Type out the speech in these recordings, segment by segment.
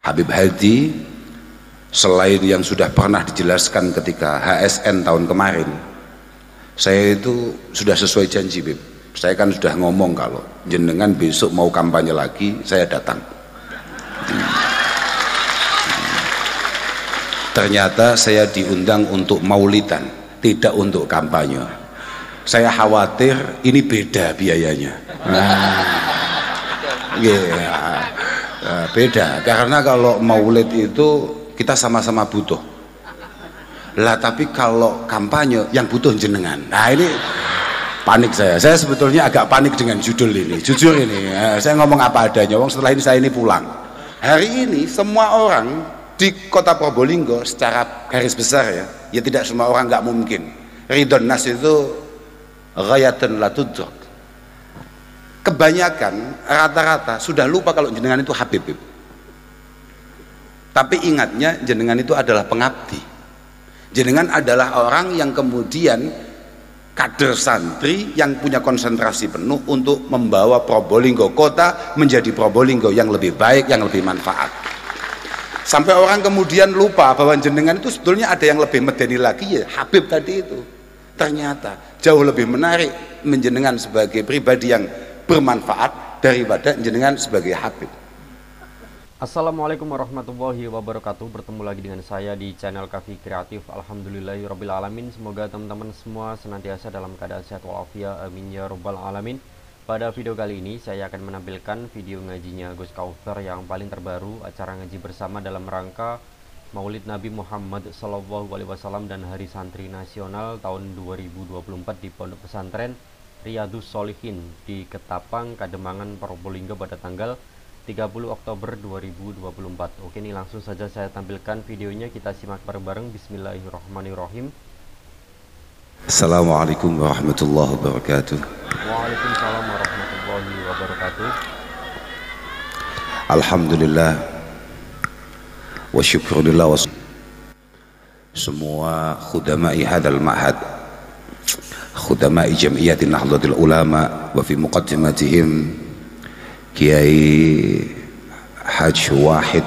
Habib Hadi, selain yang sudah pernah dijelaskan ketika HSN tahun kemarin, saya itu sudah sesuai janji, Bib. Saya kan sudah ngomong kalau jenengan besok mau kampanye lagi, saya datang. Ternyata saya diundang untuk maulidan, tidak untuk kampanye. Saya khawatir ini beda biayanya. Beda, karena kalau maulid itu kita sama-sama butuh lah, tapi kalau kampanye yang butuh jenengan. Nah ini panik saya sebetulnya agak panik dengan judul ini, jujur ini. Saya ngomong apa adanya, setelah ini saya ini pulang. Hari ini semua orang di kota Probolinggo secara garis besar ya tidak semua orang, nggak mungkin. Ridon nas itu ghayatun la tudrak. Kebanyakan rata-rata sudah lupa kalau jenengan itu Habib. Tapi ingatnya jenengan itu adalah pengabdi. Jenengan adalah orang yang kemudian kader santri yang punya konsentrasi penuh untuk membawa Probolinggo kota menjadi Probolinggo yang lebih baik, yang lebih manfaat. Sampai orang kemudian lupa bahwa jenengan itu sebetulnya ada yang lebih medeni lagi, ya Habib tadi itu. Ternyata jauh lebih menarik menjenengan sebagai pribadi yang bermanfaat daripada jenengan sebagai Habib. Assalamualaikum warahmatullahi wabarakatuh. Bertemu lagi dengan saya di channel Kafi Kreatif. Alhamdulillahirabbil alamin. Semoga teman-teman semua senantiasa dalam keadaan sehat walafiat, amin ya rabbal alamin. Pada video kali ini saya akan menampilkan video ngajinya Gus Kautsar yang paling terbaru, acara ngaji bersama dalam rangka Maulid Nabi Muhammad SAW dan Hari Santri Nasional tahun 2024 di Pondok Pesantren Riyadhus Sholihin di Ketapang, Kademangan, Probolinggo pada tanggal 30 Oktober 2024. Oke, ini langsung saja saya tampilkan videonya, kita simak bareng-bareng. Bismillahirrahmanirrahim. Assalamualaikum warahmatullahi wabarakatuh. Waalaikumsalam warahmatullahi wabarakatuh. Alhamdulillah wa syukurillah wa semua khudamai hadal ma'had, khudamai jam'iyatin Nahdlatul Ulama, wa fi muqaddimatihim Kiai Haji Wahid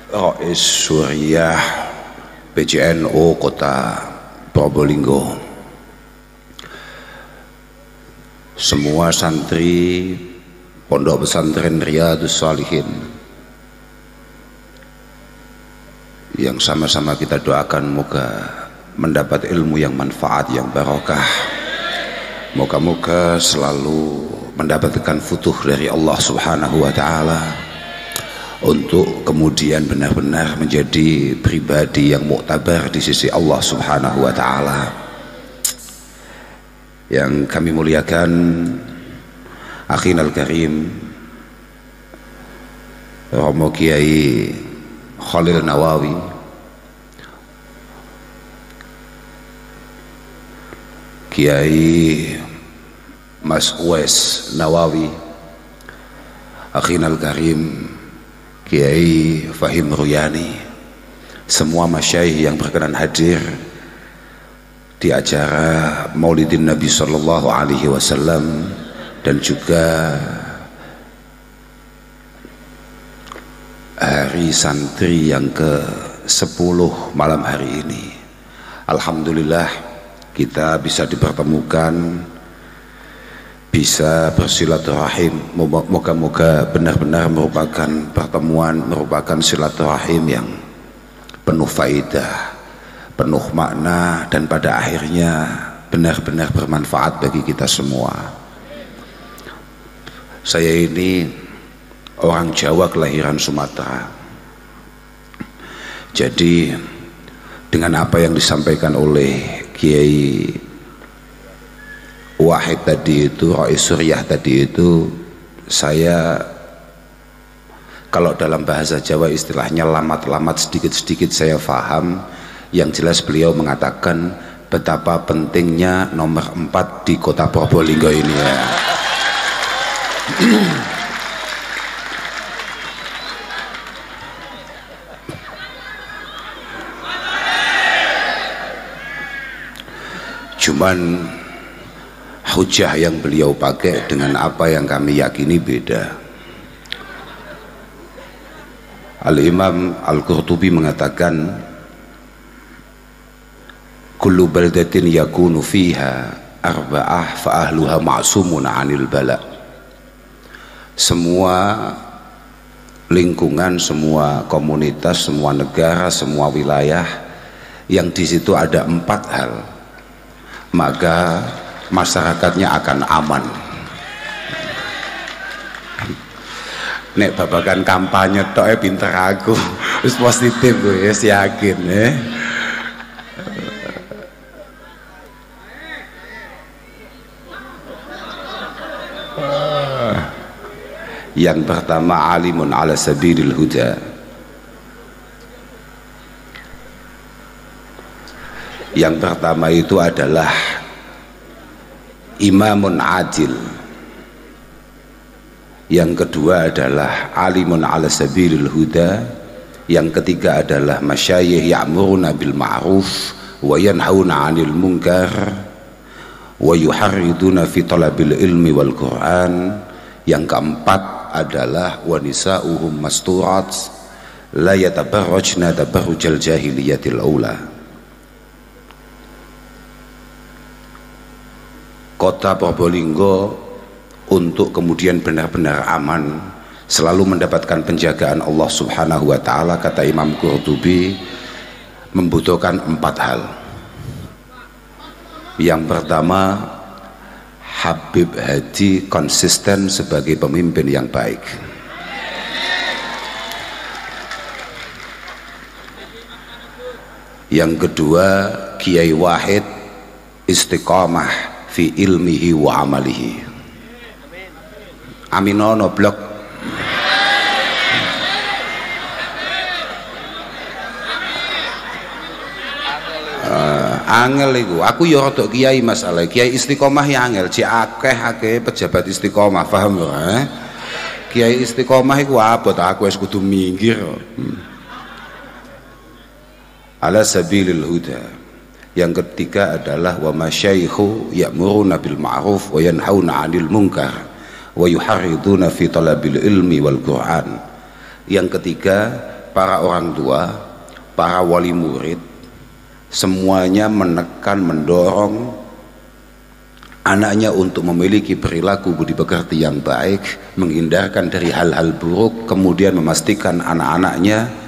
Rais Suriah PJNU Kota Probolinggo, semua santri Pondok Pesantren Riyadhus Sholihin yang sama-sama kita doakan moga mendapat ilmu yang manfaat, yang barokah. Moga-moga selalu mendapatkan futuh dari Allah Subhanahu wa Ta'ala untuk kemudian benar-benar menjadi pribadi yang muktabar di sisi Allah Subhanahu wa Ta'ala. Yang kami muliakan Akhinal Karim Romo Kiai Khalil Nawawi, Kiai Mas Uwais Nawawi, Akhinal Karim Kiai Fahim Ruyani, semua masyayikh yang berkenan hadir di acara Maulidin Nabi Sallallahu Alaihi Wasallam, dan juga Hari Santri yang ke-10 malam hari ini. Alhamdulillah kita bisa dipertemukan, bisa bersilaturahim. Moga-moga benar-benar merupakan pertemuan, merupakan silaturahim yang penuh faidah, penuh makna, dan pada akhirnya benar-benar bermanfaat bagi kita semua. Saya ini orang Jawa kelahiran Sumatera, jadi dengan apa yang disampaikan oleh Kiai Wahid tadi itu, Rais Suriah tadi itu, saya kalau dalam bahasa Jawa istilahnya lamat-lamat sedikit-sedikit saya faham. Yang jelas beliau mengatakan betapa pentingnya nomor 4 di kota Probolinggo ini ya. Cuman hujah yang beliau pakai dengan apa yang kami yakini beda. Al-Imam Al-Qurtubi mengatakan kullu baldatin yakunu fiha arba'ah fa ahluha ma'sumun 'anil bala. Semua lingkungan, semua komunitas, semua negara, semua wilayah yang di situ ada 4 hal, maka masyarakatnya akan aman. Nek babakan kampanye tok pinter aku, wis positif gue, yakin Yang pertama, alimun ala sabilil huda. Yang pertama itu adalah imamun adil. Yang kedua adalah alimun ala sabilil huda. Yang ketiga adalah masyayikh ya'muruna bil ma'ruf wa yanhauna 'anil munkar wa yuharriduna fi talabil ilmi wal Qur'an. Yang keempat adalah wanisa'uhum masturat la yatabarrajna tabarrujal jahiliyatil ula. Kota Probolinggo untuk kemudian benar-benar aman, selalu mendapatkan penjagaan Allah Subhanahu wa ta'ala, kata Imam Qurtubi, membutuhkan 4 hal. Yang pertama, Habib Hadi konsisten sebagai pemimpin yang baik. Yang kedua, Kiai Wahid istiqamah fi ilmihi wa amalihi. Aminono blok. Angel iku, aku ya rada kiai masalah. Kiai istiqomah ya angel, cek akeh pejabat istiqomah, paham ya? Kiai istiqomah iku apa ta, aku wis kudu minggir. Ala sabilil huda. Yang ketiga adalah wa masyaikhu ya'muruna bil ma'ruf wa yanhauna 'anil munkar wa yuharriduna fi talabil ilmi wal Qur'an. Yang ketiga, para orang tua, para wali murid, semuanya menekan, mendorong anaknya untuk memiliki perilaku budi pekerti yang baik, menghindarkan dari hal-hal buruk, kemudian memastikan anak-anaknya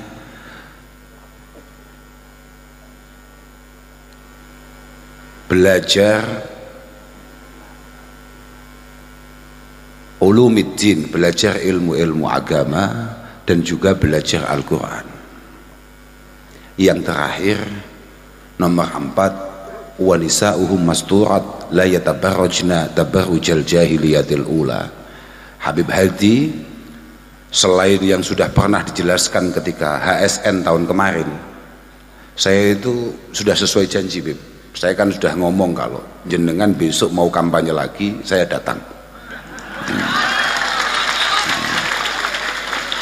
belajar ulumiddin, belajar ilmu-ilmu agama, dan juga belajar Al-Quran. Yang terakhir, nomor 4, wanisa'uhum masturat la yatabarrajna tabarrujal jahiliyatil ula. Habib Hadi selain yang sudah pernah dijelaskan ketika HSN tahun kemarin, saya itu sudah sesuai janji, Bib. Saya kan sudah ngomong kalau jenengan besok mau kampanye lagi, saya datang.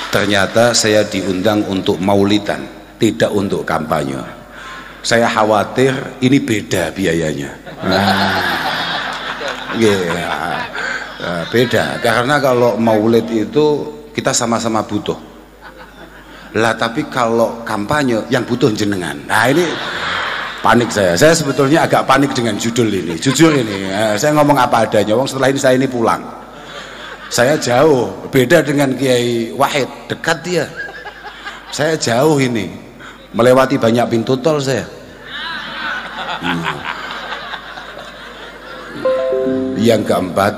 Ternyata saya diundang untuk maulidan, tidak untuk kampanye. Saya khawatir ini beda biayanya. Beda, karena kalau maulid itu kita sama-sama butuh lah, tapi kalau kampanye yang butuh jenengan. Nah ini panik saya sebetulnya agak panik dengan judul ini, jujur ini. Saya ngomong apa adanya, wong setelah ini saya ini pulang. Saya jauh, beda dengan Kiai Wahid, dekat dia. Saya jauh ini, melewati banyak pintu tol saya. Yang keempat,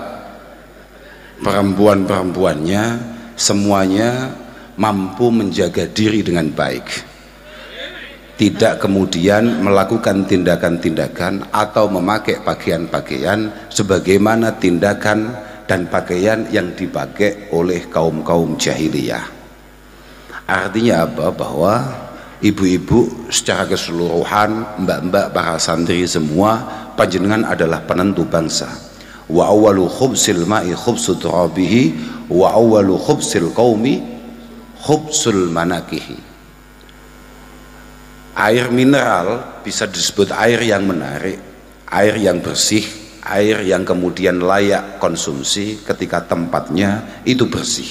perempuan-perempuannya semuanya mampu menjaga diri dengan baik, tidak kemudian melakukan tindakan-tindakan atau memakai pakaian-pakaian sebagaimana tindakan dan pakaian yang dipakai oleh kaum-kaum jahiliyah. Artinya apa? Bahwa ibu-ibu secara keseluruhan, mbak-mbak, para santri semua, panjenengan adalah penentu bangsa. Wa awwalu khubsil ma'i khubsu turabihi wa awwalu khubsil qaumi khubsul manakihi. Air mineral bisa disebut air yang menarik, air yang bersih, air yang kemudian layak konsumsi ketika tempatnya itu bersih.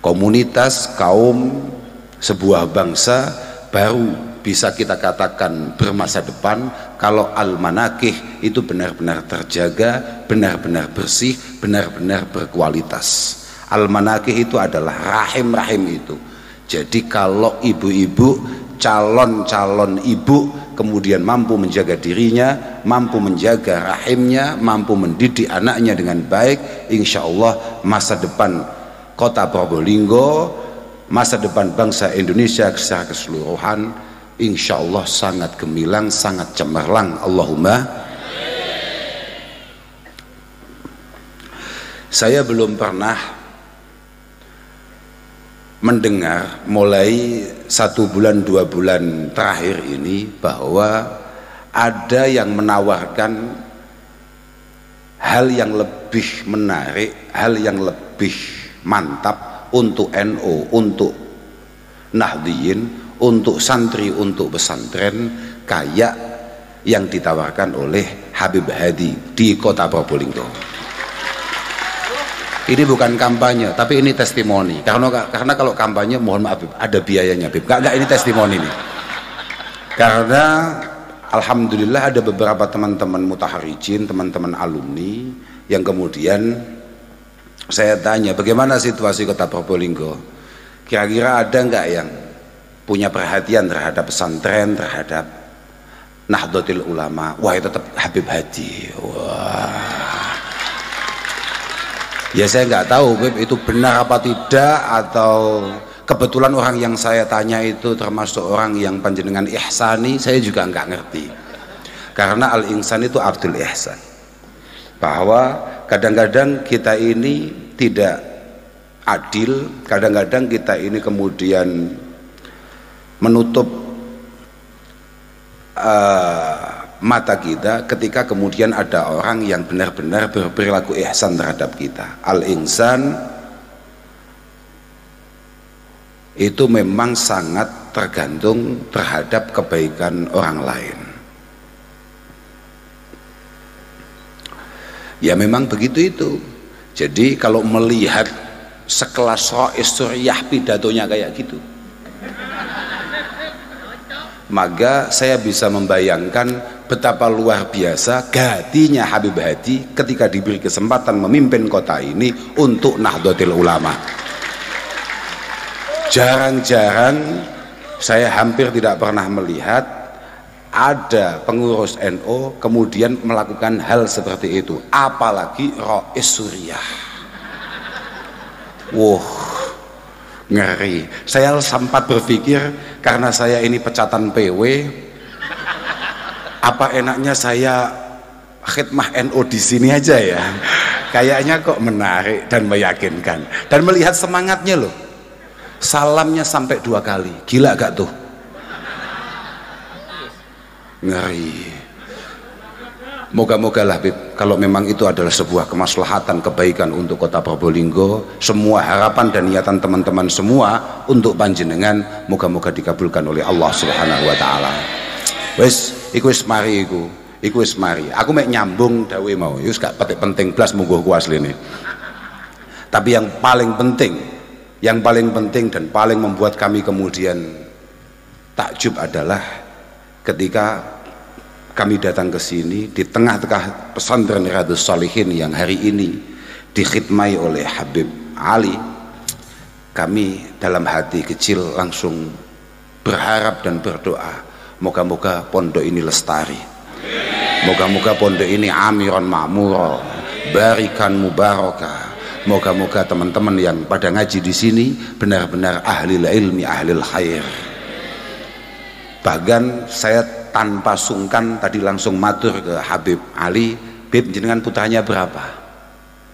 Komunitas, kaum, sebuah bangsa baru bisa kita katakan bermasa depan kalau al-manakih itu benar-benar terjaga, benar-benar bersih, benar-benar berkualitas. Al-manakih itu adalah rahim-rahim itu. Jadi kalau ibu-ibu, calon-calon ibu kemudian mampu menjaga dirinya, mampu menjaga rahimnya, mampu mendidik anaknya dengan baik, insya Allah masa depan kota Probolinggo, masa depan bangsa Indonesia secara keseluruhan insya Allah sangat gemilang, sangat cemerlang. Allahumma. Saya belum pernah mendengar mulai 1 bulan 2 bulan terakhir ini bahwa ada yang menawarkan hal yang lebih menarik, hal yang lebih mantap untuk NU, untuk Nahdliyin, untuk santri, untuk pesantren kayak yang ditawarkan oleh Habib Hadi di kota Probolinggo. Ini bukan kampanye, tapi ini testimoni. Karena kalau kampanye, mohon maaf, ada biayanya, Bib. Enggak, ini testimoni nih. Karena alhamdulillah ada beberapa teman-teman mutaharijin, teman-teman alumni yang kemudian saya tanya, bagaimana situasi kota Probolinggo? Kira-kira ada enggak yang punya perhatian terhadap pesantren, terhadap Nahdlatul Ulama? Wah, itu tetap Habib Hadi. Wah. Ya saya nggak tahu Beb, itu benar apa tidak, atau kebetulan orang yang saya tanya itu termasuk orang yang panjenengan ihsani, saya juga nggak ngerti. Karena al-insan itu abdul ihsan, bahwa kadang-kadang kita ini tidak adil, kadang-kadang kita ini kemudian menutup mata kita ketika kemudian ada orang yang benar-benar berperilaku ihsan terhadap kita. Al-insan itu memang sangat tergantung terhadap kebaikan orang lain. Ya memang begitu itu. Jadi kalau melihat sekelas Rais Suriyah pidatonya kayak gitu, maka saya bisa membayangkan betapa luar biasa gatinya Habib Hadi ketika diberi kesempatan memimpin kota ini untuk Nahdlatul Ulama. Jarang-jarang, saya hampir tidak pernah melihat ada pengurus NU kemudian melakukan hal seperti itu, apalagi Rais Suriyah. Wah, ngeri. Saya sempat berpikir, karena saya ini pecatan PW, apa enaknya saya khidmah NU di sini aja ya? Kayaknya kok menarik dan meyakinkan. Dan melihat semangatnya loh, salamnya sampai 2 kali, gila gak tuh? Ngeri. Moga-moga lah Bib, kalau memang itu adalah sebuah kemaslahatan kebaikan untuk kota Probolinggo, semua harapan dan niatan teman-teman semua untuk panjenengan moga-moga dikabulkan oleh Allah Subhanahu wa taala. Wes, iku wis mari iku wis mari. Aku mek nyambung dawe mau, wis gak penting blas munggo ku asline. Tapi yang paling penting dan paling membuat kami kemudian takjub adalah ketika kami datang ke sini di tengah-tengah pesantren Riyadhus Shalihin yang hari ini dikhidmai oleh Habib Ali, kami dalam hati kecil langsung berharap dan berdoa, moga-moga pondok ini lestari, moga-moga pondok ini amiron ma'muro, barikan mubarakah, moga-moga teman-teman yang pada ngaji di sini benar-benar ahli ilmi, ahli khair. Bahkan saya tanpa sungkan tadi langsung matur ke Habib Ali, Bib, jenengan putranya berapa?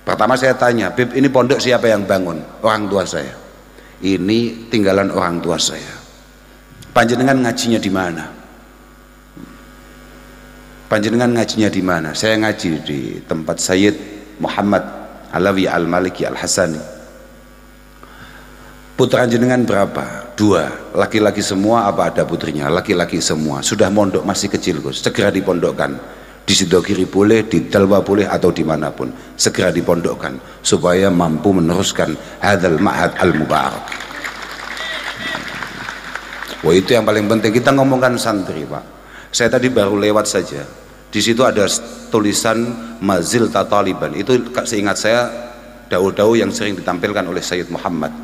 Pertama saya tanya, Bib, ini pondok siapa yang bangun? Orang tua saya. Ini tinggalan orang tua saya. Panjenengan ngajinya di mana? Panjenengan ngajinya di mana? Saya ngaji di tempat Sayyid Muhammad Alawi Al-Maliki Al-Hasani. Putra jenengan berapa? 2. Laki-laki semua apa ada putrinya? Laki-laki semua. Sudah mondok masih kecil Gus, segera dipondokkan. di Sidogiri boleh, di Dalwa boleh, atau dimanapun, segera dipondokkan supaya mampu meneruskan hadzal ma'had al-mubarak. Wah, itu yang paling penting. Kita ngomongkan santri, Pak. Saya tadi baru lewat saja, di situ ada tulisan mazil tataliban. Itu seingat saya daun-daun yang sering ditampilkan oleh Sayyid Muhammad.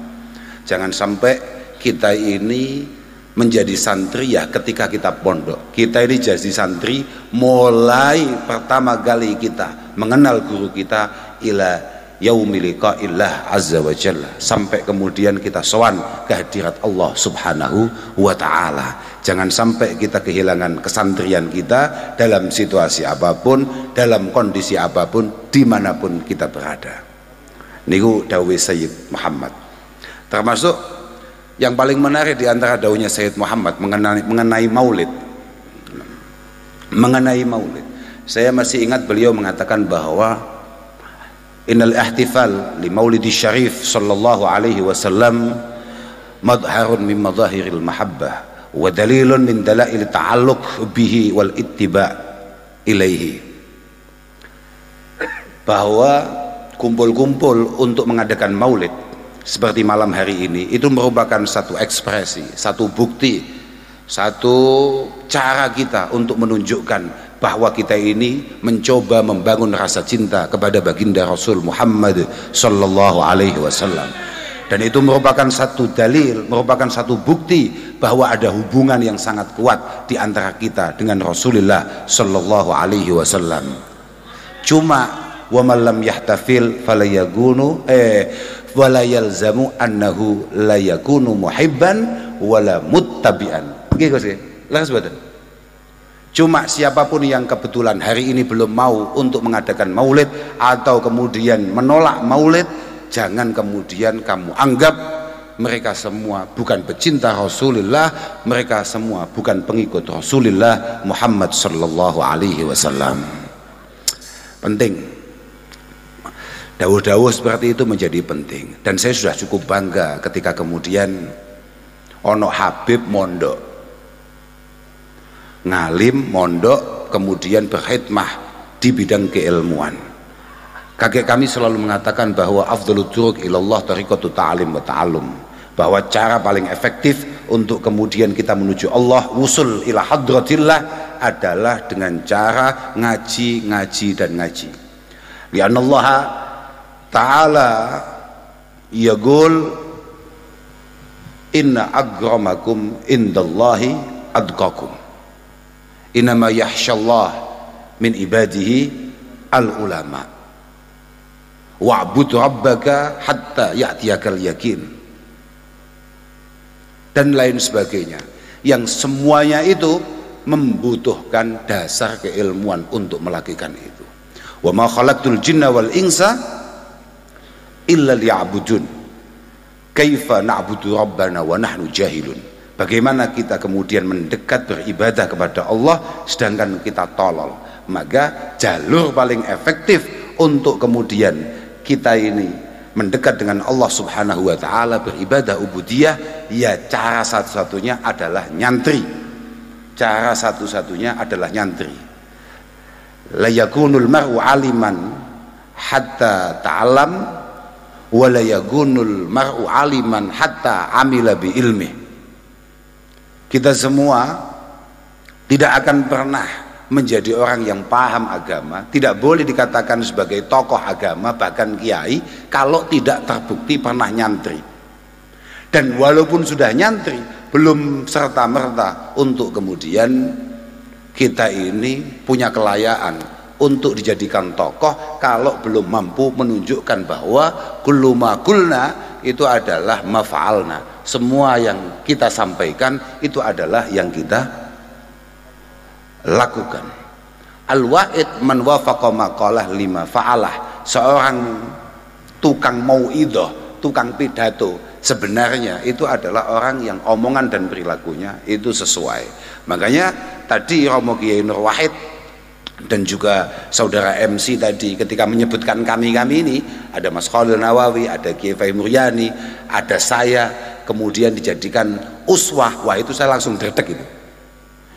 Jangan sampai kita ini menjadi santri ya ketika kita pondok. Kita ini jadi santri mulai pertama kali kita mengenal guru kita ila yaumil liqa'illah azza wa jalla, sampai kemudian kita sowan kehadirat Allah subhanahu wa ta'ala. Jangan sampai kita kehilangan kesantrian kita dalam situasi apapun, dalam kondisi apapun, dimanapun kita berada. Niku dawuh Sayyid Muhammad. Termasuk yang paling menarik di antara daunnya Sayyid Muhammad mengenai maulid. Mengenai maulid, saya masih ingat beliau mengatakan bahwa innal ihtifal li maulidi syarif sallallahu alaihi wasallam madharun min madahiril mahabbah wa dalilun min dalail ta'alluq bihi wal ittiba ilaihi. Bahwa kumpul-kumpul untuk mengadakan maulid seperti malam hari ini itu merupakan satu ekspresi, satu bukti, satu cara kita untuk menunjukkan bahwa kita ini mencoba membangun rasa cinta kepada baginda Rasul Muhammad sallallahu alaihi wasallam. Dan itu merupakan satu dalil, merupakan satu bukti bahwa ada hubungan yang sangat kuat di antara kita dengan Rasulullah sallallahu alaihi wasallam. Cuma wa man lam yahtafil falayagunu wala yalzamu annahu la yakunu muhibban wala muttabi'an. Nggih Gus, leres mboten? Cuma siapapun yang kebetulan hari ini belum mau untuk mengadakan maulid atau kemudian menolak maulid, jangan kemudian kamu anggap mereka semua bukan pecinta Rasulullah, mereka semua bukan pengikut Rasulullah Muhammad sallallahu alaihi wasallam. Penting. Dawuh-dawuh seperti itu menjadi penting, dan saya sudah cukup bangga ketika kemudian ono Habib mondok, ngalim mondok, kemudian berkhidmah di bidang keilmuan. Kakek kami selalu mengatakan bahwa afdhalut turuq ilallah tariqatu ta'lim wa ta'allum, bahwa cara paling efektif untuk kemudian kita menuju Allah, wusul ila hadratillah, adalah dengan cara ngaji, ngaji, dan ngaji. Li'annallaha ta'ala yaqul inna akramakum indallahi adqakum innama yakhshallah min ibadihi al ulama wa'bud rabbaka hatta ya'tiyakal yakin, dan lain sebagainya, yang semuanya itu membutuhkan dasar keilmuan untuk melakukan itu. Wa ma khalaqtul jinna wal insa illa liya'budun kaifa na'budu rabbana wa nahnu jahilun. Bagaimana kita kemudian mendekat beribadah kepada Allah sedangkan kita tolol? Maka jalur paling efektif untuk kemudian kita ini mendekat dengan Allah subhanahu wa ta'ala, beribadah ubudiyah, ya cara satu-satunya adalah nyantri. Cara satu-satunya adalah nyantri. La yakunul mar'u aliman hatta ta'alam wala yagunul mar'u aliman hatta amila bi ilmi. Kita semua tidak akan pernah menjadi orang yang paham agama, tidak boleh dikatakan sebagai tokoh agama bahkan kiai kalau tidak terbukti pernah nyantri. Dan walaupun sudah nyantri, belum serta-merta untuk kemudian kita ini punya kelayaan untuk dijadikan tokoh kalau belum mampu menunjukkan bahwa kullu ma qulna itu adalah mafa'alna. Semua yang kita sampaikan itu adalah yang kita lakukan. Al-wa'id man wafaqa maqalah lima fa'alah. Seorang tukang mau'idhah, tukang pidato, sebenarnya itu adalah orang yang omongan dan perilakunya itu sesuai. Makanya tadi Romo Kiai Nur Wahid dan juga saudara MC tadi ketika menyebutkan kami ini, ada Mas Khalil Nawawi, ada Kiai Fahim Muryani, ada saya, kemudian dijadikan uswah. Wah, itu saya langsung dredeg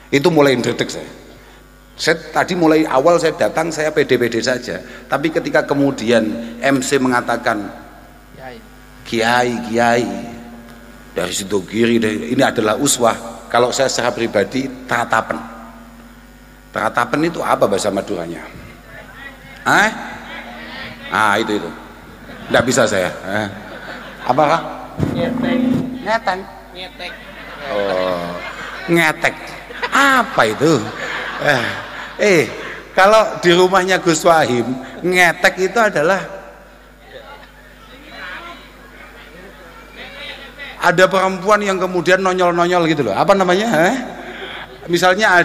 itu mulai dredeg saya. Saya tadi mulai awal saya datang saya pede-pede saja, tapi ketika kemudian MC mengatakan kiai dari situ kiri, ini adalah uswah. Kalau saya secara pribadi teratapan itu apa bahasa Maduranya? Itu tidak bisa saya. Apakah? Ngetek. Oh, ngetek. Apa itu? Kalau di rumahnya Gus Wahim, ngetek itu adalah ada perempuan yang kemudian nonyol-nonyol gitu loh. Apa namanya? Misalnya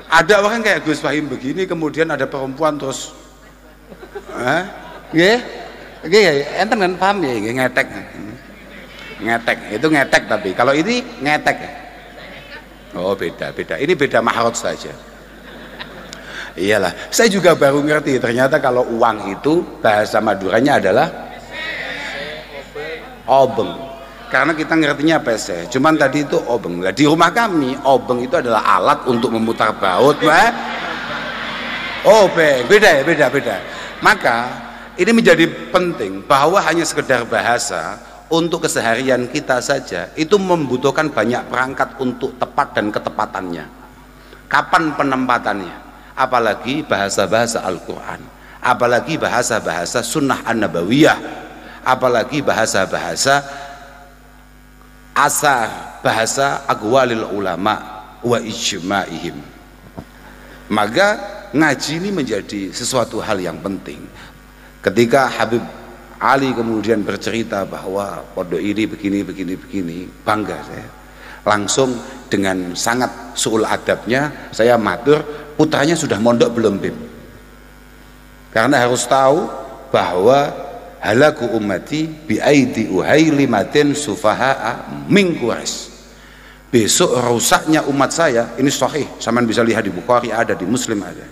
ada orang kayak Gus Wahim begini, kemudian ada perempuan terus enten kan paham ya, ngetek itu ngetek, tapi kalau ini ngetek. Oh beda, ini beda mahrot saja. Iyalah, saya juga baru ngerti ternyata kalau uang itu bahasa Maduranya adalah obeng, karena kita ngertinya pese, cuman tadi itu obeng. Di rumah kami obeng itu adalah alat untuk memutar baut, beda. Maka ini menjadi penting bahwa hanya sekedar bahasa untuk keseharian kita saja itu membutuhkan banyak perangkat untuk tepat dan ketepatannya. Kapan penempatannya? Apalagi bahasa-bahasa Al-Quran, apalagi bahasa-bahasa Sunnah An-Nabawiyah, apalagi bahasa-bahasa bahasa aqwalil ulama wa ijma'ihim. Maka ngaji ini menjadi sesuatu hal yang penting. Ketika Habib Ali kemudian bercerita bahwa pondok ini begini, bangga saya. Langsung dengan sangat suul adabnya saya matur, putranya sudah mondok belum Bib? Karena harus tahu bahwa halaku ummati bi aidi uhailimatin sufaha'a min Quraisy. Besok rusaknya umat saya, ini sahih, sampean bisa lihat di Bukhari ada, di Muslim ada.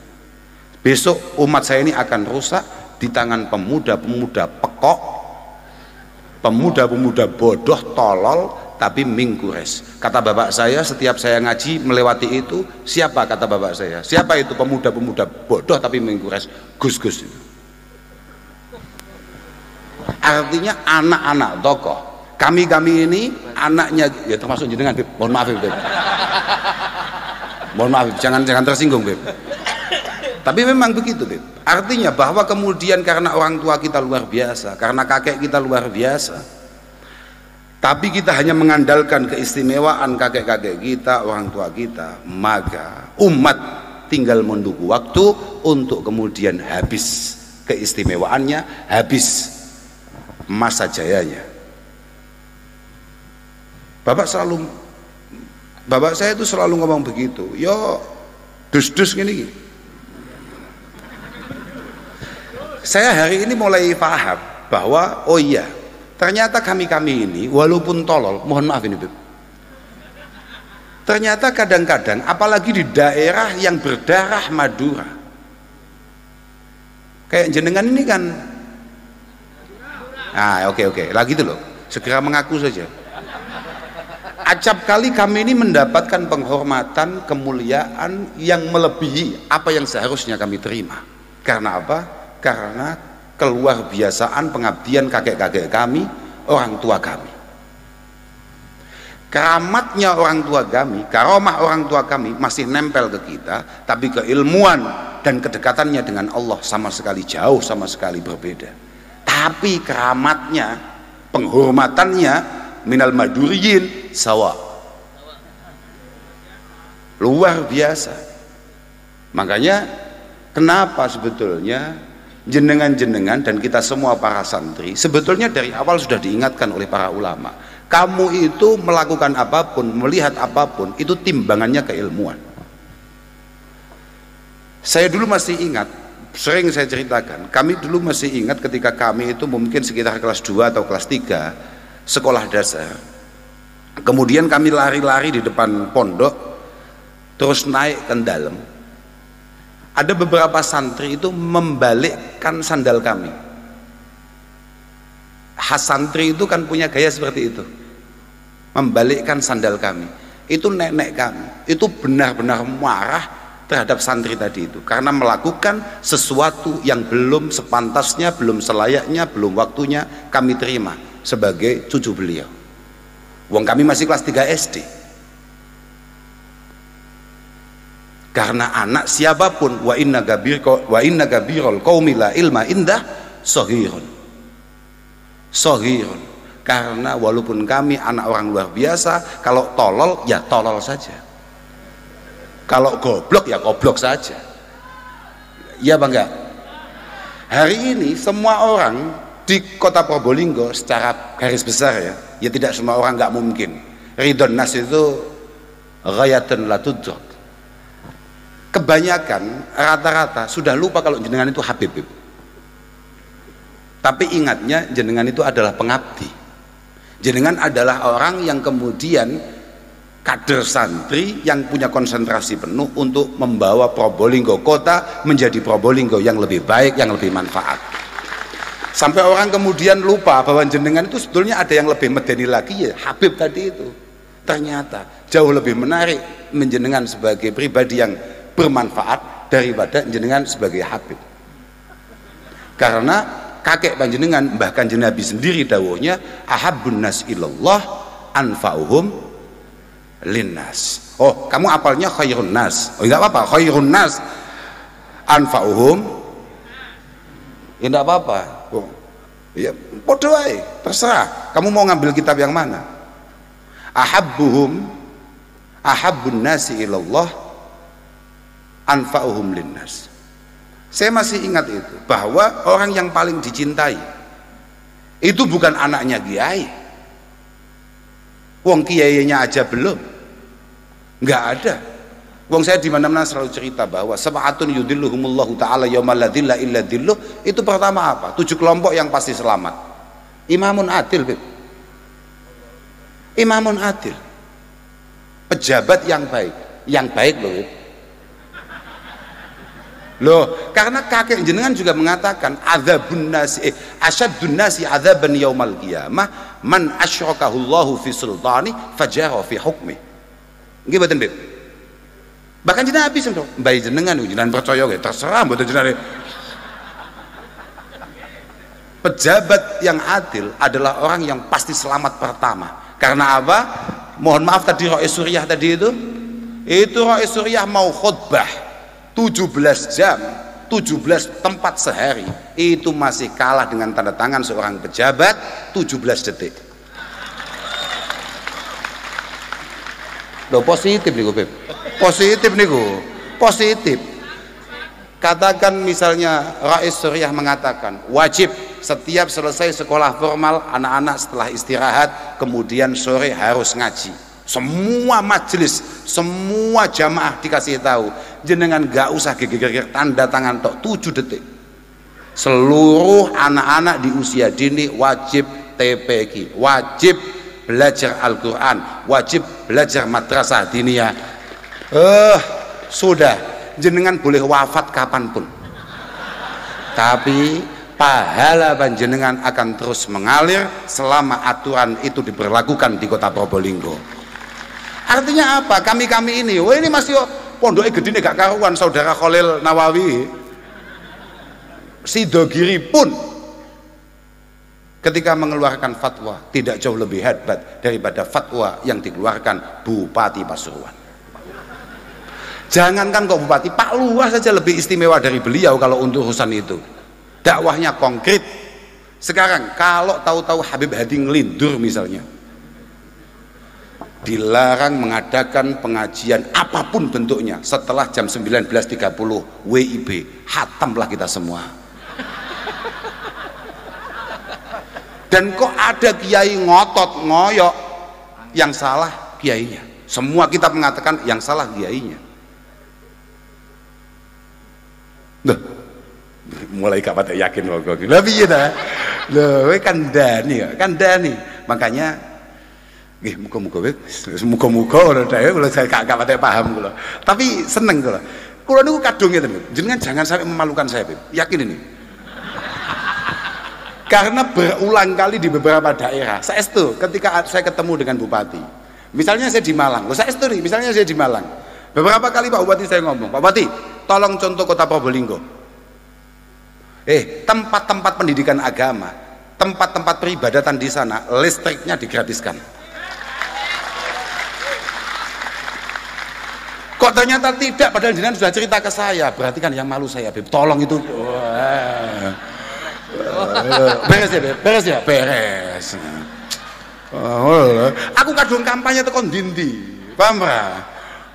Besok umat saya ini akan rusak di tangan pemuda-pemuda pekok, pemuda-pemuda bodoh, tolol, tapi min Quraisy. Kata bapak saya setiap saya ngaji melewati itu, siapa kata bapak saya? Siapa itu pemuda-pemuda bodoh tapi min Quraisy? Gus-gus itu. Artinya anak-anak tokoh. Kami ini anaknya, ya termasuk jenengan Beb. Mohon maaf Beb. Mohon maaf, jangan tersinggung Beb. Tapi memang begitu Beb. Artinya bahwa kemudian karena orang tua kita luar biasa, karena kakek kita luar biasa, tapi kita hanya mengandalkan keistimewaan kakek-kakek kita, orang tua kita, maka umat tinggal menunggu waktu untuk kemudian habis keistimewaannya, habis masa jayanya. Bapak saya itu selalu ngomong begitu, yo dus-dus gini. Saya hari ini mulai paham bahwa oh iya, ternyata kami ini walaupun tolol, mohon maaf ini Beb, ternyata kadang-kadang apalagi di daerah yang berdarah Madura kayak jenengan ini kan, oke lah gitu loh, segera mengaku saja. Acap kali kami ini mendapatkan penghormatan, kemuliaan yang melebihi apa yang seharusnya kami terima. Karena apa? Karena keluar biasaan pengabdian kakek-kakek kami, orang tua kami. Keramatnya orang tua kami, karomah orang tua kami masih nempel ke kita, tapi keilmuan dan kedekatannya dengan Allah sama sekali jauh, sama sekali berbeda. Tapi keramatnya, penghormatannya minal maduriyin sawa, luar biasa. Makanya kenapa sebetulnya jenengan-jenengan dan kita semua para santri sebetulnya dari awal sudah diingatkan oleh para ulama, kamu itu melakukan apapun, melihat apapun, itu timbangannya keilmuan. Saya dulu masih ingat, sering saya ceritakan, kami dulu masih ingat ketika kami itu mungkin sekitar kelas 2 atau kelas 3 sekolah dasar, kemudian kami lari-lari di depan pondok terus naik ke dalam. Ada beberapa santri itu membalikkan sandal kami. Khas santri itu kan punya gaya seperti itu, membalikkan sandal kami. Itu nenek kami itu benar-benar marah, terhadap santri tadi itu karena melakukan sesuatu yang belum sepantasnya, belum selayaknya, belum waktunya kami terima sebagai cucu beliau. Wong kami masih kelas 3 SD. Karena anak siapapun wa inna gabirul qaumi la ilma indah sohirun. Karena walaupun kami anak orang luar biasa, kalau tolol ya tolol saja, kalau goblok ya goblok saja. Iya apa enggak? Hari ini semua orang di kota Probolinggo secara garis besar ya tidak semua orang, nggak mungkin. Ridon nas itu ghayatun la tudrak. Kebanyakan rata-rata sudah lupa kalau jenengan itu Habib. Tapi ingatnya jenengan itu adalah pengabdi. Jenengan adalah orang yang kemudian kader santri yang punya konsentrasi penuh untuk membawa Probolinggo kota menjadi Probolinggo yang lebih baik, yang lebih manfaat. Sampai orang kemudian lupa bahwa jenengan itu sebetulnya ada yang lebih medeni lagi ya, Habib tadi itu. Ternyata jauh lebih menarik menjenengan sebagai pribadi yang bermanfaat daripada jenengan sebagai Habib. Karena kakek panjenengan Mbah Kanjeng Nabi sendiri dawuhnya ahabbun nas ilallah anfa'uhum linnas. Oh, kamu apalnya khairun nas. Oh, enggak apa-apa, khairun nas anfa'uhum. Ya enggak apa-apa. Oh, ya podo wae, terserah. Kamu mau ngambil kitab yang mana? Ahabbun nasi ilallah anfa'uhum linnas. Saya masih ingat itu, bahwa orang yang paling dicintai itu bukan anaknya kiai. Wong kiainya aja belum, nggak ada. Wong saya di mana-mana selalu cerita bahwa sab'atun yudhilluhumullahu ta'ala yaumal la dhilla illa dhilluh. Itu pertama apa? 7 kelompok yang pasti selamat. Imamun adil, Beb. Imamun adil. Pejabat yang baik loh, Beb. Loh, karena kakek jenengan juga mengatakan adzabun nasi asyaddun nasi adzaban yaumal qiyamah man asyrakahu fi sultani fajara fi hukmi. Nggih mboten, Beb? Bahkan jenengan habis to, mbah jenengan percaya nggih, terserah mboten jenengan. Pejabat yang adil adalah orang yang pasti selamat pertama. Karena apa? Mohon maaf tadi Rais Suriah tadi itu Rais Suriah mau khutbah 17 jam, 17 tempat sehari, itu masih kalah dengan tanda tangan seorang pejabat 17 detik. Loh, positif niku, Beb. Positif niku. Positif. Katakan misalnya Rais Suriah mengatakan wajib setiap selesai sekolah formal anak-anak setelah istirahat kemudian sore harus ngaji. Semua majelis, semua jamaah dikasih tahu, jenengan gak usah geger-geger, tanda tangan tok 7 detik. Seluruh anak-anak di usia dini wajib TPQ, wajib belajar Al-Quran, wajib belajar madrasah diniyah. Sudah, jenengan boleh wafat kapanpun, tapi pahala panjenengan akan terus mengalir selama aturan itu diberlakukan di kota Probolinggo. Artinya apa? Kami ini, ini masih pondoknya gede nih gak karuan. Saudara Khalil Nawawi Sidogiri pun ketika mengeluarkan fatwa tidak jauh lebih hebat daripada fatwa yang dikeluarkan Bupati Pasuruan. Jangankan kok Bupati, Pak Lurah saja lebih istimewa dari beliau kalau untuk urusan itu. Dakwahnya konkret. Sekarang kalau tahu-tahu Habib Hadi ngelindur misalnya, dilarang mengadakan pengajian apapun bentuknya setelah jam 19.30 WIB, hatamlah kita semua. Dan kok ada kiai ngotot ngoyok, yang salah kiainya. Semua kita mengatakan yang salah kiainya. Loh, mulai gak pada yakin loh kok. Lah piye ta? Loh, kandhani. Makanya nggih muga-muga ora dhewe kula gak pate paham kula. Tapi seneng kula. Kula niku kadung ngeten, jenengan jangan sampai memalukan saya, Beb. Yakin ini. Karena berulang kali di beberapa daerah, saestu ketika saya ketemu dengan bupati. Misalnya saya di Malang, misalnya saya di Malang. Beberapa kali Pak Bupati saya ngomong, Pak Bupati, tolong contoh kota Probolinggo. Tempat-tempat pendidikan agama, tempat-tempat peribadatan di sana, listriknya digratiskan. Kok ternyata tidak, padahal jenengan sudah cerita ke saya. Berarti kan yang malu saya, Beb. Tolong itu. Beres ya, Beb? Beres ya? Beres. Aku kadung kampanye tekon dindi. Paham ya?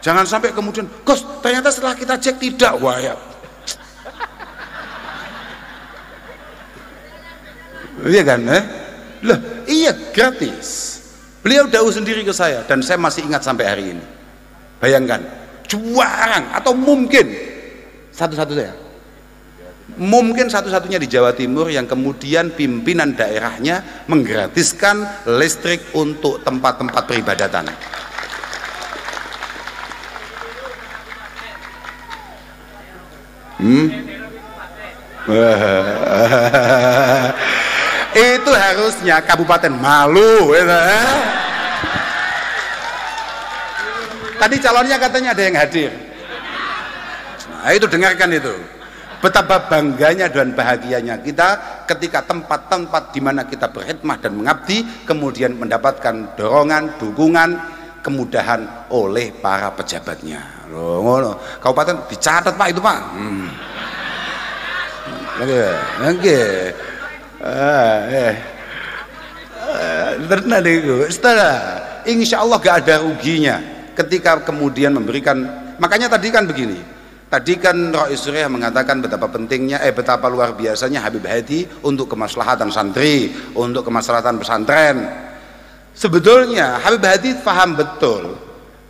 Jangan sampai kemudian, Gus, ternyata setelah kita cek tidak. Wah ya. Iya kan? Loh, iya gratis. Beliau dahulu sendiri ke saya dan saya masih ingat sampai hari ini. Bayangkan, jarang atau mungkin satu-satunya di Jawa Timur yang kemudian pimpinan daerahnya menggratiskan listrik untuk tempat-tempat peribadatan. Itu harusnya kabupaten malu. Tadi calonnya katanya ada yang hadir. Nah, itu dengarkan itu. Betapa bangganya dan bahagianya kita ketika tempat-tempat di mana kita berkhidmat dan mengabdi kemudian mendapatkan dorongan, dukungan, kemudahan oleh para pejabatnya. Loh, ngono. Kabupaten dicatat Pak itu Pak. Oke. Ternyata itu. Setelah insya Allah gak ada ruginya ketika kemudian memberikan. Makanya tadi kan begini. Tadi kan Rois Surya mengatakan betapa pentingnya, betapa luar biasanya Habib Hadi untuk kemaslahatan santri, untuk kemaslahatan pesantren. Sebetulnya Habib Hadi paham betul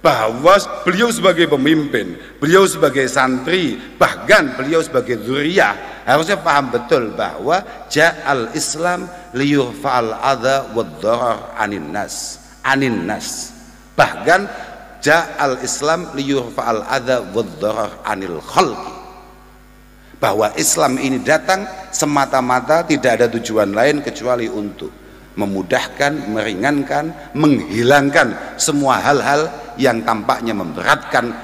bahwa beliau sebagai pemimpin, beliau sebagai santri, bahkan beliau sebagai dzurriyyah harusnya paham betul bahwa ja'al Islam liyurfa'al adza wad-dharar anin nas. Bahkan ja'al Islam liyurfa'al adza wad-dharar anil khalqi. Bahwa Islam ini datang semata-mata tidak ada tujuan lain kecuali untuk memudahkan, meringankan, menghilangkan semua hal-hal yang tampaknya memberatkan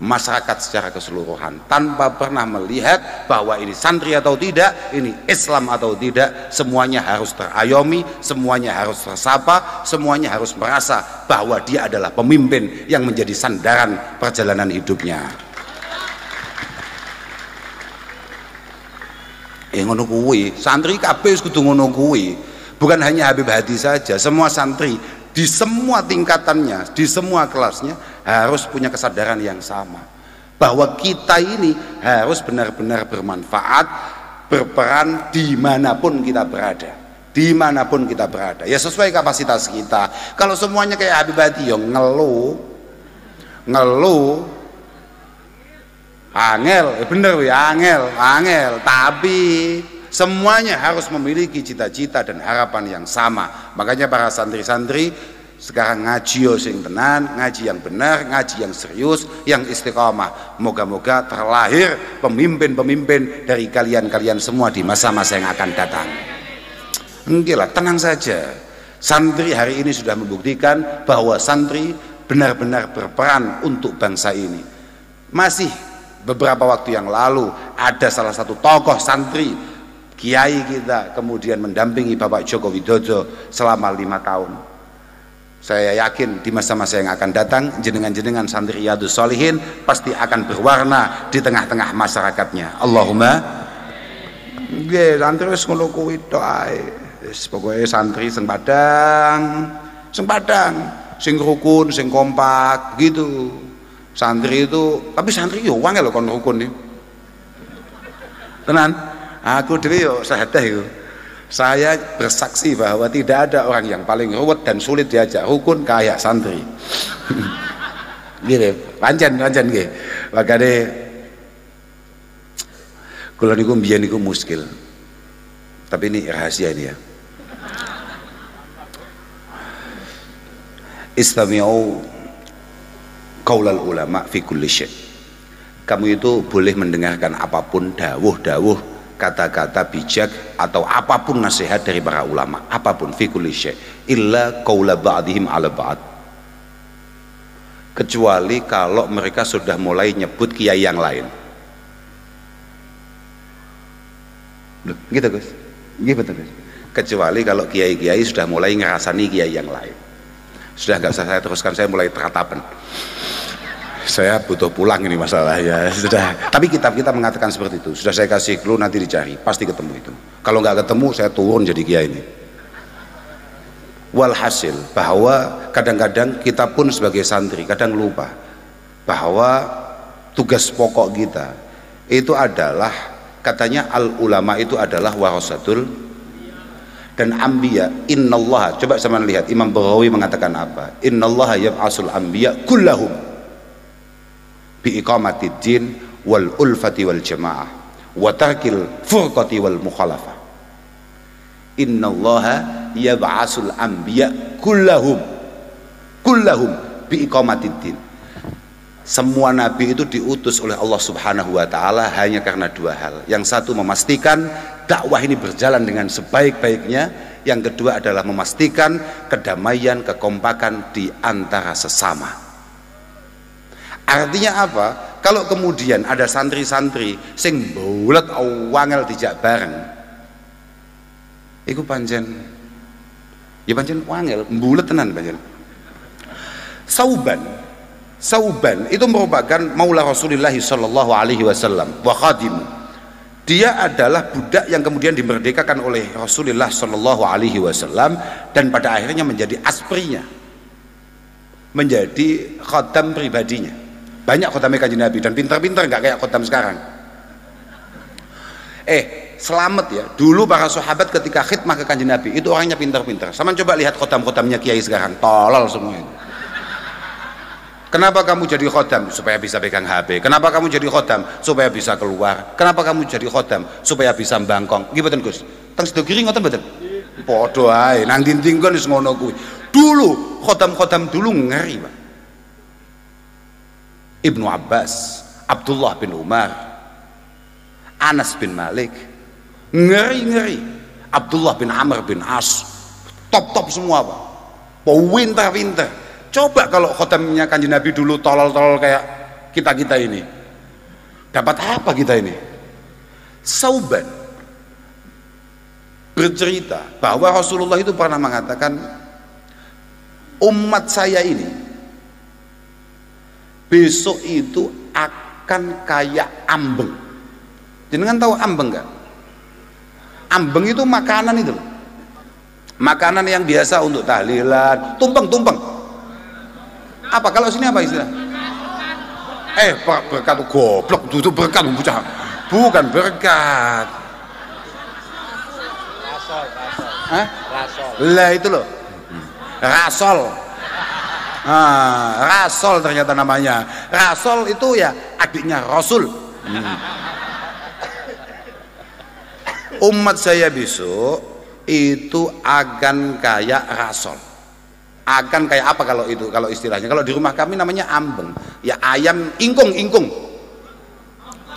masyarakat secara keseluruhan tanpa pernah melihat bahwa ini santri atau tidak, ini Islam atau tidak, semuanya harus terayomi, semuanya harus tersapa, semuanya harus merasa bahwa dia adalah pemimpin yang menjadi sandaran perjalanan hidupnya. Ngono kuwi, santri kabeh wis kudu ngono kuwi. Bukan hanya Habib Hadi saja, semua santri di semua tingkatannya, di semua kelasnya harus punya kesadaran yang sama bahwa kita ini harus benar-benar bermanfaat, berperan dimanapun kita berada, ya sesuai kapasitas kita. Kalau semuanya kayak Habib Hadi yang ngeluh angel, bener ya, angel, tapi semuanya harus memiliki cita-cita dan harapan yang sama. Makanya para santri-santri sekarang ngaji sing tenan, ngaji yang benar, ngaji yang serius, yang istiqamah. Moga-moga terlahir pemimpin-pemimpin dari kalian-kalian semua di masa-masa yang akan datang. Enggak, tenang saja. Santri hari ini sudah membuktikan bahwa santri benar-benar berperan untuk bangsa ini. Masih beberapa waktu yang lalu ada salah satu tokoh santri, kiai kita, kemudian mendampingi Bapak Joko Widodo selama 5 tahun. Saya yakin di masa-masa yang akan datang jenengan-jenengan santri Riyadhus Shalihin pasti akan berwarna di tengah-tengah masyarakatnya. Allahumma nggih, santri wis ngono kuwi tok ae. Wis pokoke santri sing padang, sing rukun, sing kompak gitu. Santri itu, tapi santri yo wangel lho kon rukun iki. Tenan. Aku dhewe yo sahadah yo. Saya bersaksi bahwa tidak ada orang yang paling ruwet dan sulit diajak rukun kayak santri. Nggih, pancen nggih. Makane kula niku mbiyen niku muskil. Tapi ini rahasia ini ya. Istami'u qaulal ulama fi kulli syai'. Kamu itu boleh mendengarkan apapun dawuh-dawuh, kata-kata bijak atau apapun nasihat dari para ulama, apapun fi kulli syai' illa qaula ba'dihim ala ba'd, kecuali kalau mereka sudah mulai nyebut kiai yang lain. Loh, gitu Gus, gitu Gus. Kecuali kalau kiai-kiai sudah mulai ngerasani kiai yang lain. Sudah nggak usah saya teruskan, saya mulai teratapan. Saya butuh pulang ini masalah ya. Sudah. Tapi kitab kita mengatakan seperti itu. Sudah saya kasih clue, nanti dicari, pasti ketemu itu. Kalau nggak ketemu, saya turun jadi kiai ini. Walhasil bahwa kadang-kadang kita pun sebagai santri kadang lupa bahwa tugas pokok kita itu adalah, katanya al ulama itu adalah warasatul dan ambiya. Innallaha, coba sama lihat Imam Baghawi mengatakan apa? Innallaha yab'asul ambiya kullahum bi iqamatid din wal ulfati wal jamaah wa tarkil furqati wal mukhalafah. Innallaha yab'asul anbiya kullahum bi iqamatid din. Semua nabi itu diutus oleh Allah Subhanahu wa taala hanya karena dua hal. Yang satu memastikan dakwah ini berjalan dengan sebaik-baiknya, yang kedua adalah memastikan kedamaian, kekompakan di antara sesama. Artinya apa? Kalau kemudian ada santri-santri sing bulet wangel dijak bareng, iku pancen ya pancen wangel, mbulet tenan pancen. Sauban itu merupakan maula Rasulullah sallallahu alaihi wasallam wa khadim. Dia adalah budak yang kemudian dimerdekakan oleh Rasulullah sallallahu alaihi wasallam dan pada akhirnya menjadi asprinya, menjadi khatam pribadinya. Banyak khatamnya Kanjeng Nabi dan pintar-pintar, nggak kayak khatam sekarang. Selamat ya, dulu para sahabat ketika khidmah ke Kanjeng Nabi itu orangnya pintar-pintar. Sama coba lihat khatam-khatamnya kiai sekarang, tolol semua itu. Kenapa kamu jadi khatam? Supaya bisa pegang HP. Kenapa kamu jadi khatam? Supaya bisa keluar. Kenapa kamu jadi khatam? Supaya bisa mbangkong. Nggih mboten Gus? Teng sedo kiri ngoten mboten? Padha ae, nang dinding kon wis ngono kuwi. Dulu khatam-khatam dulu ngeri, Pak. Ibnu Abbas, Abdullah bin Umar, Anas bin Malik, ngeri-ngeri. Abdullah bin Amr bin As, top-top semua Pak, pintar-pintar. Coba kalau khotamnya Kanjeng Nabi dulu tolol-tolol kayak kita-kita ini, dapat apa kita ini? Sauban bercerita bahwa Rasulullah itu pernah mengatakan, umat saya ini besok itu akan kayak ambeng. Jenengan tahu ambeng nggak? Ambeng itu makanan itu, makanan yang biasa untuk tahlilan, tumpeng. Apa kalau sini apa istilah? Berkat goblok, itu berkat bocah. Bukan berkat. Rasol. Lah itu loh. Rasol. Rasol ternyata namanya. Rasol itu ya adiknya Rasul. Umat saya besok itu akan kayak Rasol. Akan kayak apa kalau itu, kalau istilahnya? Kalau di rumah kami namanya ambeng. Ya ayam ingkung,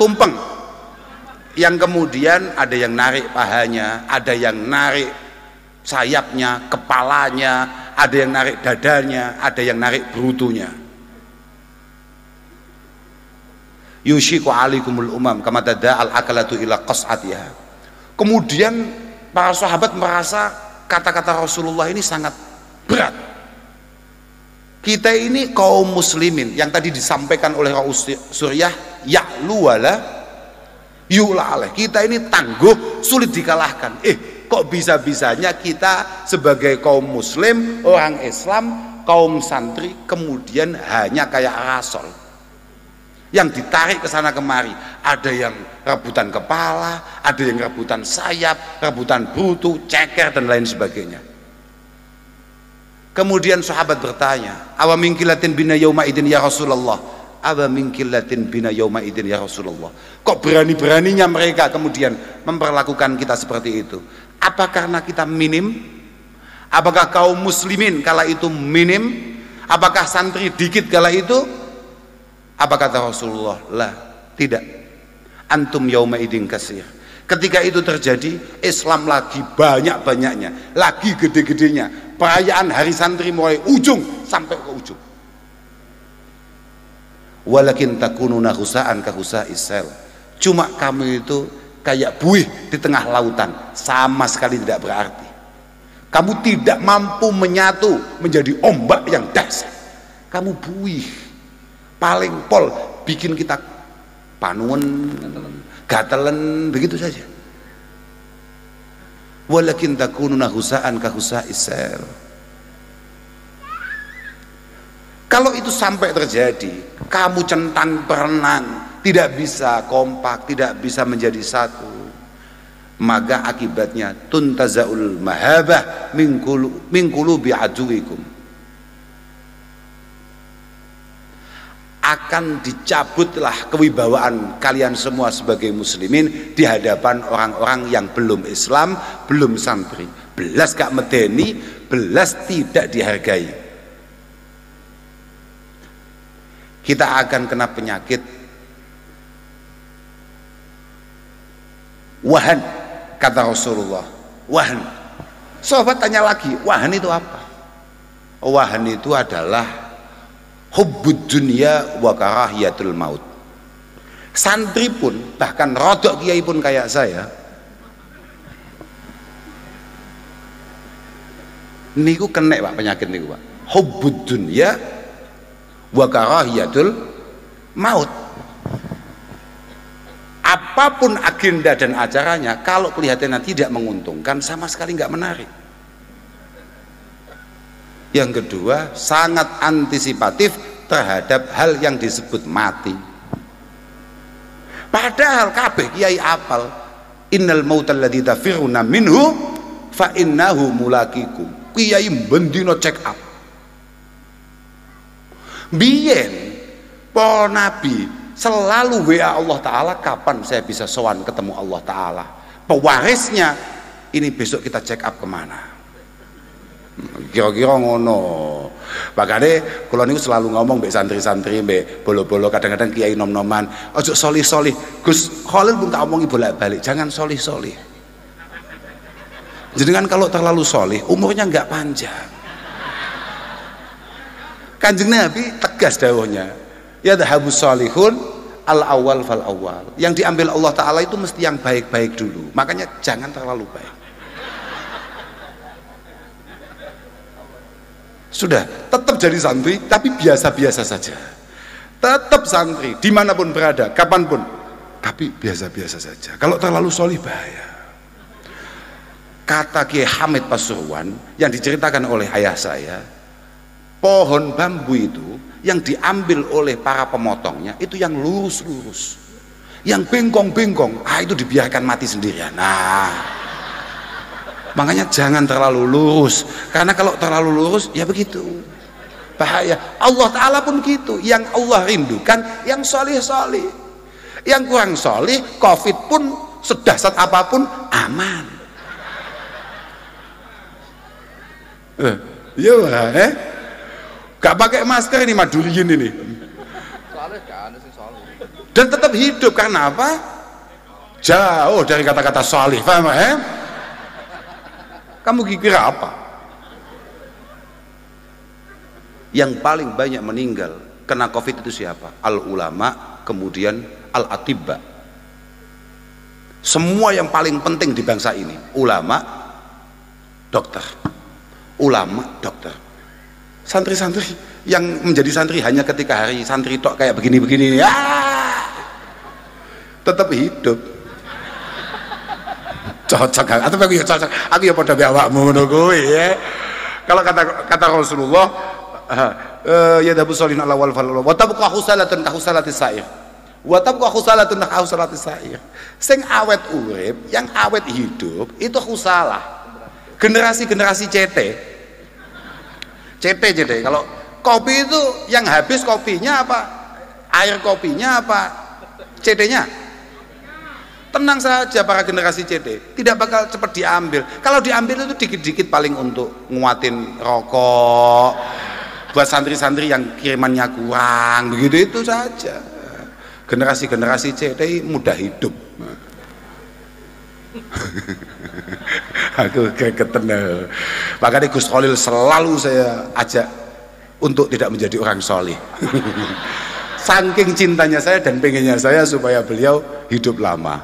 tumpeng. Yang kemudian ada yang narik pahanya, ada yang narik sayapnya, kepalanya, ada yang narik dadanya, ada yang narik berutunya. Yushiku alikumul umam kama tada'al akalatu ila qas'atiha. Kemudian para sahabat merasa kata-kata Rasulullah ini sangat berat. Kita ini kaum muslimin yang tadi disampaikan oleh Raus Suryah, ya'lu wala yu'la alaih. Kita ini tangguh, sulit dikalahkan. Kok bisa-bisanya kita sebagai kaum muslim, orang Islam, kaum santri kemudian hanya kayak Rasul yang ditarik ke sana kemari. Ada yang rebutan kepala, ada yang rebutan sayap, rebutan brutu, ceker dan lain sebagainya. Kemudian sahabat bertanya, awa min qillatin bina yauma idin ya Rasulullah, awa min qillatin bina yauma idin ya Rasulullah. Kok berani-beraninya mereka kemudian memperlakukan kita seperti itu? Apa karena kita minim? Apakah kaum muslimin kala itu minim? Apakah santri dikit kala itu? Apa kata Rasulullah? Lah, tidak. Antum yauma idin kasir. Ketika itu terjadi, Islam lagi banyak-banyaknya, lagi gede-gedenya. Perayaan hari santri mulai ujung sampai ke ujung. walakin takununa husaan ka husa'is sel. Cuma kamu itu kayak buih di tengah lautan, sama sekali tidak berarti. Kamu tidak mampu menyatu menjadi ombak yang dahsyat. Kamu buih, paling pol bikin kita panuan, gatelen, begitu saja. Walakin takununa husaan ka husa'is sel. Kalau itu sampai terjadi, kamu centang berenang, tidak bisa kompak, tidak bisa menjadi satu, maka akibatnya tuntazaul mahabah min qulubi aduwikum, akan dicabutlah kewibawaan kalian semua sebagai muslimin di hadapan orang-orang yang belum Islam, belum santri, belas gak medeni, belas tidak dihargai. Kita akan kena penyakit wahan, kata Rasulullah. Wahan. Sahabat tanya lagi, wahan itu apa? Wahan itu adalah hubbud dunya wa karahiyatul maut. Santri pun, bahkan rodok kiai pun kayak saya, niku kena Pak penyakit niku Pak. Hubbud dunya wa karahiyatul maut. Apapun agenda dan acaranya, kalau kelihatannya tidak menguntungkan, sama sekali nggak menarik. Yang kedua, sangat antisipatif terhadap hal yang disebut mati. Padahal kabeh kiai apal, innal mautal ladzi tafiruna minhu fa innahu mulaqikum. Kiai bendino check up. Biyen para nabi selalu WA Allah Ta'ala, kapan saya bisa sowan ketemu Allah Ta'ala. Pewarisnya, ini besok kita check up kemana, kira-kira ngono. Makanya kalau niku selalu ngomong mbek santri-santri, mbek bolo-bolo, kadang-kadang kiai nom-noman, ojo solih-solih. Gus Khalil pun tak omongi bolak-balik, jangan solih-solih. Jadi kan kalau terlalu solih, umurnya nggak panjang. Kanjeng Nabi tegas dawuhnya, ya dhahabus salihun al awal fal awal. Yang diambil Allah Ta'ala itu mesti yang baik-baik dulu, makanya jangan terlalu baik. Sudah, tetap jadi santri tapi biasa-biasa saja. Tetap santri dimanapun berada, kapanpun, tapi biasa-biasa saja. Kalau terlalu solih bahaya. Kata Kiai Hamid Pasuruan yang diceritakan oleh ayah saya, pohon bambu itu yang diambil oleh para pemotongnya itu yang lurus-lurus, yang bengkong-bengkong, itu dibiarkan mati sendirian. Nah, makanya jangan terlalu lurus, karena kalau terlalu lurus ya begitu, bahaya. Allah Ta'ala pun gitu, yang Allah rindukan yang solih-solih. Yang kurang solih, COVID pun sedahsyat apapun aman. Iya gak pakai masker ini maduliin ini, dan tetap hidup. Karena apa? Jauh dari kata-kata solih, paham Kamu kira apa? Yang paling banyak meninggal kena COVID itu siapa? Al ulama, kemudian al atibba. Semua yang paling penting di bangsa ini, ulama, dokter, ulama, dokter. Santri-santri yang menjadi santri hanya ketika hari santri tok kayak begini-begini, tetap hidup. Cocok kan? Atau aku ya cocok, aku ya pada awakmu ngono kowe ya. Kalau kata Rasulullah, ya dabu solin ala wal fal wa tabqa khusalatun ka khusalatis sa'ir. Wa tabqa khusalatun ka khusalatis sa'ir. Sing awet urip, yang awet hidup itu khusalah. Generasi-generasi CT. Kalau kopi itu yang habis kopinya apa? Air kopinya apa? CT-nya? Tenang saja para generasi CT, tidak bakal cepat diambil. Kalau diambil itu dikit-dikit paling untuk nguatin rokok, buat santri-santri yang kirimannya kurang, begitu itu saja. Generasi-generasi CT mudah hidup. Aku keketen. Makanya Gus Khalil selalu saya ajak untuk tidak menjadi orang solih. saking cintanya saya dan pengennya saya supaya beliau hidup lama,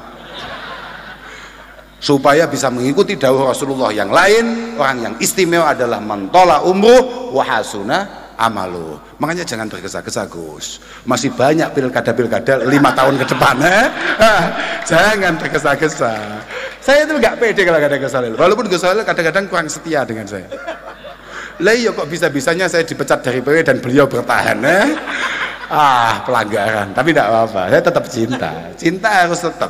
supaya bisa mengikuti dawuh Rasulullah yang lain. Orang yang istimewa adalah mantola umruh wa hasuna amalu. Makanya jangan tergesa-gesa Gus, masih banyak pilkada 5 tahun ke depan, jangan tergesa-gesa. Saya itu nggak pede kalau ada Gus Halil, walaupun Gus Halil kadang-kadang kurang setia dengan saya. Lah iya kok bisa-bisanya saya dipecat dari PW dan beliau bertahan, pelanggaran. Tapi tidak apa-apa, saya tetap cinta harus tetap,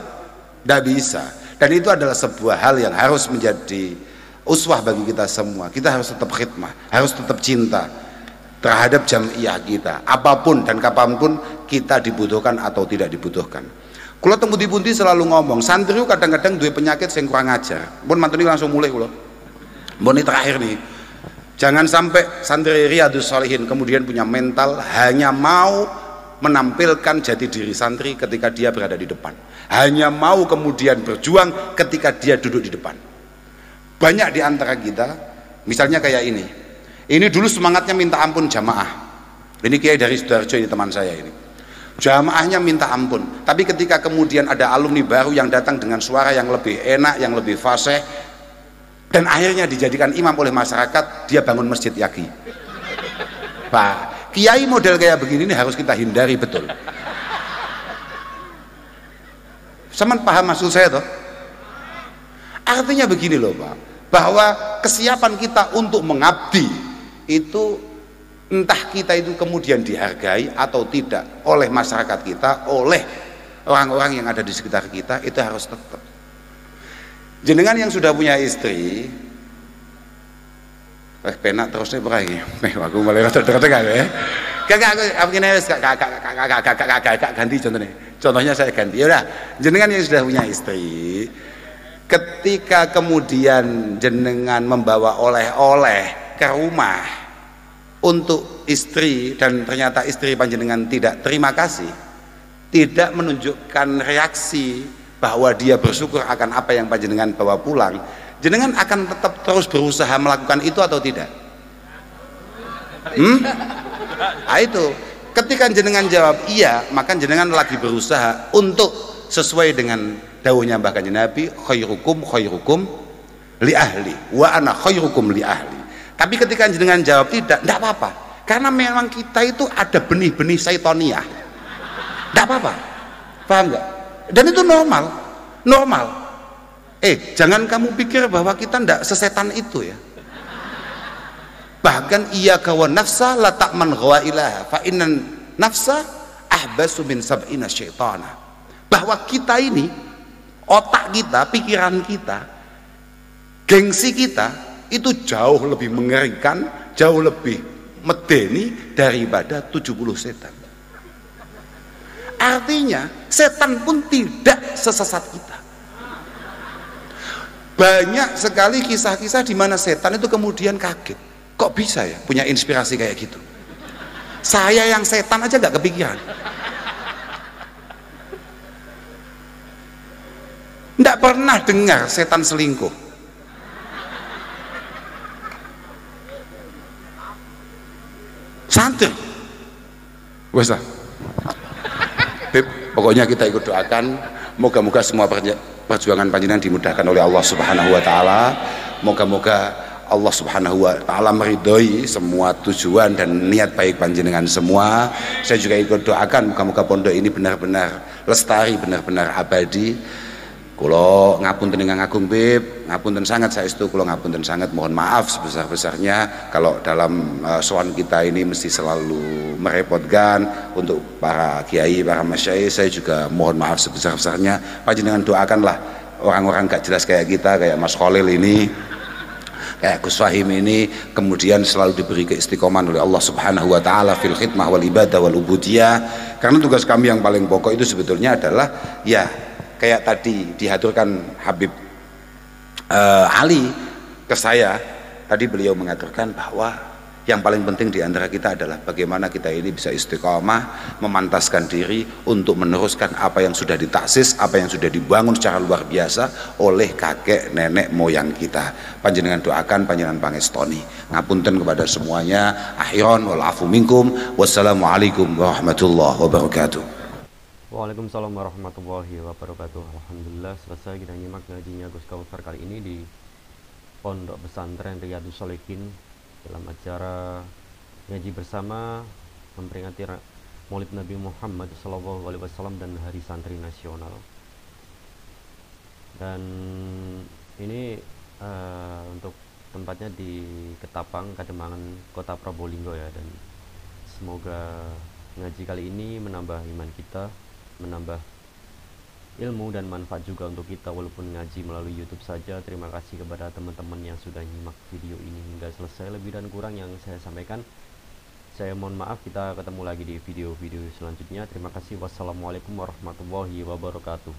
tidak bisa. Dan itu adalah sebuah hal yang harus menjadi uswah bagi kita semua. Kita harus tetap khidmah, harus tetap cinta terhadap jamiah kita, apapun dan kapanpun kita dibutuhkan atau tidak dibutuhkan. Kalau temu di pundi selalu ngomong, santri kadang-kadang dua penyakit yang kurang ajar. Pun mantuni langsung mulai kulo. Mbon ini terakhir nih, jangan sampai santri Riyadhus Shalihin kemudian punya mental hanya mau menampilkan jati diri santri ketika dia berada di depan, hanya mau kemudian berjuang ketika dia duduk di depan. Banyak di antara kita, misalnya kayak ini dulu semangatnya minta ampun jamaah. Ini Kiai dari Sidoarjo, ini teman saya ini. Jamaahnya minta ampun, tapi ketika kemudian ada alumni baru yang datang dengan suara yang lebih enak, yang lebih fasih, dan akhirnya dijadikan imam oleh masyarakat, dia bangun masjid yaki. Pak, kiai model kayak begini ini harus kita hindari betul. Saman paham maksud saya toh? Artinya begini loh Pak, bahwa kesiapan kita untuk mengabdi itu entah kita itu kemudian dihargai atau tidak oleh masyarakat kita, oleh orang-orang yang ada di sekitar kita, itu harus tetap. Jenengan yang sudah punya istri, penak terusnya berakhir. Aku mulai rada-rada ya. Kakak ganti contohnya. Contohnya saya ganti. Ya udah, jenengan yang sudah punya istri, ketika kemudian jenengan membawa oleh-oleh ke rumah untuk istri dan ternyata istri panjenengan tidak terima kasih, tidak menunjukkan reaksi bahwa dia bersyukur akan apa yang panjenengan bawa pulang, jenengan akan tetap terus berusaha melakukan itu atau tidak? Itu ketika jenengan jawab iya, maka jenengan lagi berusaha untuk sesuai dengan dawuhnya Mbah Kanjeng Nabi, khairukum li ahli wa ana khairukum li ahli. Tapi ketika jenengan jawab tidak apa-apa, karena memang kita itu ada benih-benih syaitoniah, tidak apa-apa, paham nggak? Dan itu normal. Jangan kamu pikir bahwa kita tidak sesetan itu ya. Bahkan iyyaka wan nafsa la ta'man ghawailaha fa innan nafsa ahbasu min sab'ina syaitana. Bahwa kita ini, otak kita, pikiran kita, gengsi kita itu jauh lebih mengerikan, jauh lebih medeni daripada 70 setan. Artinya setan pun tidak sesesat kita. Banyak sekali kisah-kisah di mana setan itu kemudian kaget, kok bisa ya punya inspirasi kayak gitu. Saya yang setan aja gak kepikiran. Nggak pernah dengar setan selingkuh. Santri wes pokoknya kita ikut doakan, moga-moga semua perjuangan panjenengan dimudahkan oleh Allah Subhanahu wa taala. Moga-moga Allah Subhanahu wa taala meridhoi semua tujuan dan niat baik panjenengan semua. Saya juga ikut doakan moga-moga pondok ini benar-benar lestari, benar-benar abadi. Kulo ngapunten ingkang agung Bib, ngapunten sangat saestu, kulo ngapunten sangat, mohon maaf sebesar-besarnya kalau dalam soal kita ini mesti selalu merepotkan. Untuk para kiai, para masyayikh, saya juga mohon maaf sebesar-besarnya. Panjenengan doakanlah orang-orang gak jelas kayak kita, kayak Mas Khalil ini, kayak Gus Fahim ini, kemudian selalu diberi keistiqomahan oleh Allah Subhanahu wa taala fil khidmah wal ibadah wal ubudiyah. Karena tugas kami yang paling pokok itu sebetulnya adalah ya kayak tadi dihaturkan Habib Ali ke saya, tadi beliau mengatakan bahwa Yang paling penting di antara kita adalah bagaimana kita ini bisa istiqomah, memantaskan diri untuk meneruskan apa yang sudah ditaksis, apa yang sudah dibangun secara luar biasa oleh kakek nenek moyang kita. Panjenengan doakan, panjenengan pangestoni. Ngapunten kepada semuanya. Akhiran wal afu minkum. Wassalamualaikum warahmatullahi wabarakatuh. Waalaikumsalam warahmatullahi wabarakatuh. Alhamdulillah selesai kita nyimak ngajinya Gus Kausar kali ini di Pondok Pesantren Riyadhus Shalihin dalam acara ngaji bersama memperingati Maulid Nabi Muhammad SAW dan Hari Santri Nasional. Dan ini untuk tempatnya di Ketapang, Kademangan, Kota Probolinggo ya. Dan semoga ngaji kali ini menambah iman kita, menambah ilmu dan manfaat juga untuk kita walaupun ngaji melalui YouTube saja. Terima kasih kepada teman-teman yang sudah nyimak video ini hingga selesai. Lebih dan kurang yang saya sampaikan saya mohon maaf. Kita ketemu lagi di video-video selanjutnya. Terima kasih. Wassalamualaikum warahmatullahi wabarakatuh.